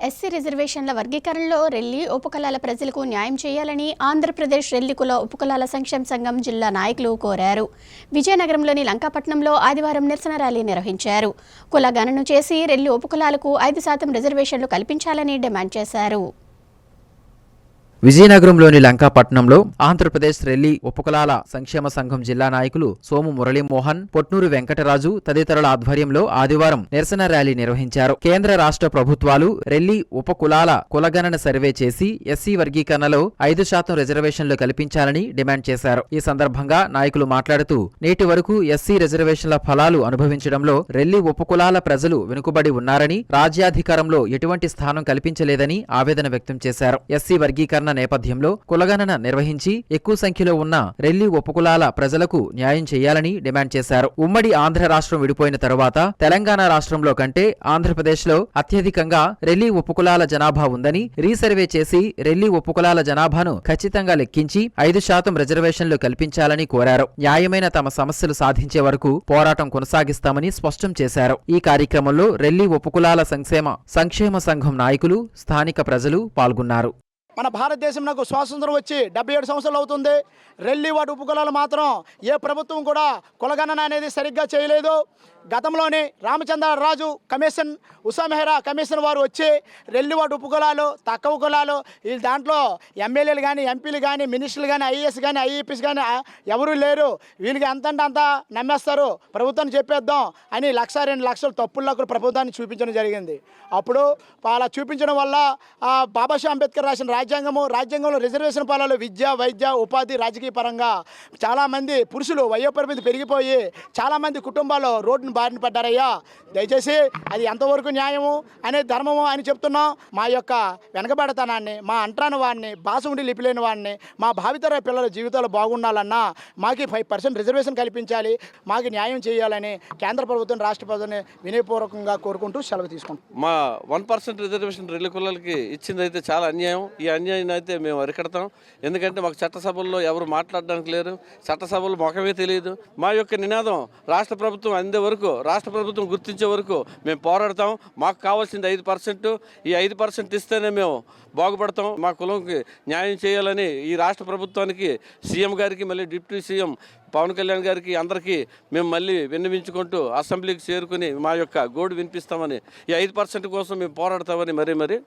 SC రిజర్వేషన్ల వర్గీకరణలో రెల్లి ఉపకులాల ప్రజలకు న్యాయం చేయాలని ఆంధ్రప్రదేశ్ రెల్లి కుల ఉపకులాల సంక్షేమ సంఘం జిల్లా నాయకులు కోరారు. విజయనగరంలోని లంకాపట్నంలో ఆదివారం నిరసన ర్యాలీ నిర్వహించారు. కుల గణన చేసి రెల్లి ఉపకులాలకు 5% రిజర్వేషన్లు కల్పించాలని డిమాండ్ చేశారు. విజయనగరంలోని లంకాపట్నంలో ఆంధ్రప్రదేశ్ రెల్లి ఉపకులాల సంక్షేమ సంఘం జిల్లా నాయకులు సోము మురళీమోహన్, పొట్నూరు వెంకటరాజు తదితరుల ఆధ్వర్యంలో ఆదివారం నిరసన ర్యాలీ నిర్వహించారు. కేంద్ర రాష్ట్ర ప్రభుత్వాలు రెల్లి ఉపకులాల కులగణన సర్వే చేసి ఎస్సీ వర్గీకరణలో 5% రిజర్వేషన్లు కల్పించాలని డిమాండ్ చేశారు. ఈ సందర్భంగా నాయకులు మాట్లాడుతూ నేటి వరకు ఎస్సీ రిజర్వేషన్ల ఫలాలు అనుభవించడంలో రెల్లి ఉపకులాల ప్రజలు వెనుకబడి ఉన్నారని, రాజ్యాధికారంలో ఎటువంటి స్థానం కల్పించలేదని ఆవేదన వ్యక్తం చేశారు. ఎస్సీ వర్గీకరణ నేపథ్యంలో కులగణన నిర్వహించి ఎక్కువ సంఖ్యలో ఉన్న రెల్లి ఉపకులాల ప్రజలకు న్యాయం చేయాలని డిమాండ్ చేశారు. ఉమ్మడి ఆంధ్ర రాష్ట్రం విడిపోయిన తరువాత తెలంగాణ రాష్ట్రంలో కంటే ఆంధ్రప్రదేశ్లో అత్యధికంగా రెల్లి ఉపకులాల జనాభా ఉందని, రీసర్వే చేసి రెల్లి ఉపకులాల జనాభాను ఖచ్చితంగా లెక్కించి 5% రిజర్వేషన్లు కల్పించాలని కోరారు. న్యాయమైన తమ సమస్యలు సాధించే వరకు పోరాటం కొనసాగిస్తామని స్పష్టం చేశారు. ఈ కార్యక్రమంలో రెల్లి ఉపకులాల సంక్షేమ సంఘం నాయకులు, స్థానిక ప్రజలు పాల్గొన్నారు. మన భారతదేశంలో స్వాతంత్రం వచ్చి 77 సంవత్సరాలు అవుతుంది. రెల్లి వాటి ఉపకులాలు మాత్రం ఏ ప్రభుత్వం కూడా కులగణన అనేది సరిగ్గా చేయలేదు. గతంలోని రామచంద్రరాజు కమిషన్, ఉషా మెహ్రా కమిషన్ వారు వచ్చి రెల్లి వాటి ఉపకులాలు, తక్కువ కులాలు, ఈ దాంట్లో ఎమ్మెల్యేలు కానీ, ఎంపీలు కానీ, మినిస్టర్లు కానీ, ఐఏఎస్ కానీ, ఐఏపీస్ కానీ ఎవరూ లేరు, వీళ్ళకి అంతంటే అంతా నమ్మేస్తారు, ప్రభుత్వాన్ని చెప్పేద్దాం అని 1-2 లక్షలు తప్పుల్లో ప్రభుత్వాన్ని చూపించడం జరిగింది. అప్పుడు అలా చూపించడం వల్ల బాబాసాహెబ్ అంబేద్కర్ రాసిన రాజ్యాంగంలో రిజర్వేషన్ ఫలాలు విద్య, వైద్య, ఉపాధి, రాజకీయ పరంగా చాలామంది పురుషులు వయోపరిమితి పెరిగిపోయి చాలామంది కుటుంబాలు రోడ్డును బారిన పడ్డారయ్యా. దయచేసి అది ఎంతవరకు న్యాయము అనే ధర్మము అని చెప్తున్నాం. మా యొక్క వెనకబడతనాన్ని, మా అంటరాని వాడిని, భాష ఉండి లిపిలేని వాడిని, మా భావితర పిల్లల జీవితాలు బాగుండాలన్నా మాకు 5% రిజర్వేషన్ కల్పించాలి, మాకు న్యాయం చేయాలని కేంద్ర ప్రభుత్వం, రాష్ట్ర ప్రభుత్వాన్ని వినయపూర్వకంగా కోరుకుంటూ సెలవు తీసుకుంటాం. మా 1% రిజర్వేషన్ రెల్లి కులాలకి ఇచ్చింది అయితే చాలా అన్యాయం. ఈ అన్యాయాన్ని అయితే మేము అరికడతాం. ఎందుకంటే మాకు చట్టసభల్లో ఎవరు మాట్లాడడానికి లేరు, చట్టసభలు మొఖమే తెలియదు. మా యొక్క నినాదం రాష్ట్ర ప్రభుత్వం అందే వరకు, రాష్ట్ర ప్రభుత్వం గుర్తించే వరకు మేము పోరాడతాం. మాకు కావాల్సింది 5%. ఈ 5% ఇస్తేనే మేము బాగుపడతాం. మా కులంకి న్యాయం చేయాలని ఈ రాష్ట్ర ప్రభుత్వానికి, సీఎం గారికి, మళ్ళీ డిప్యూటీ సీఎం పవన్ కళ్యాణ్ గారికి, అందరికీ మేము మళ్ళీ విన్నవించుకుంటూ అసెంబ్లీకి చేరుకుని మా యొక్క గోడు వినిపిస్తామని, ఈ 5% కోసం మేము పోరాడతామని మరీ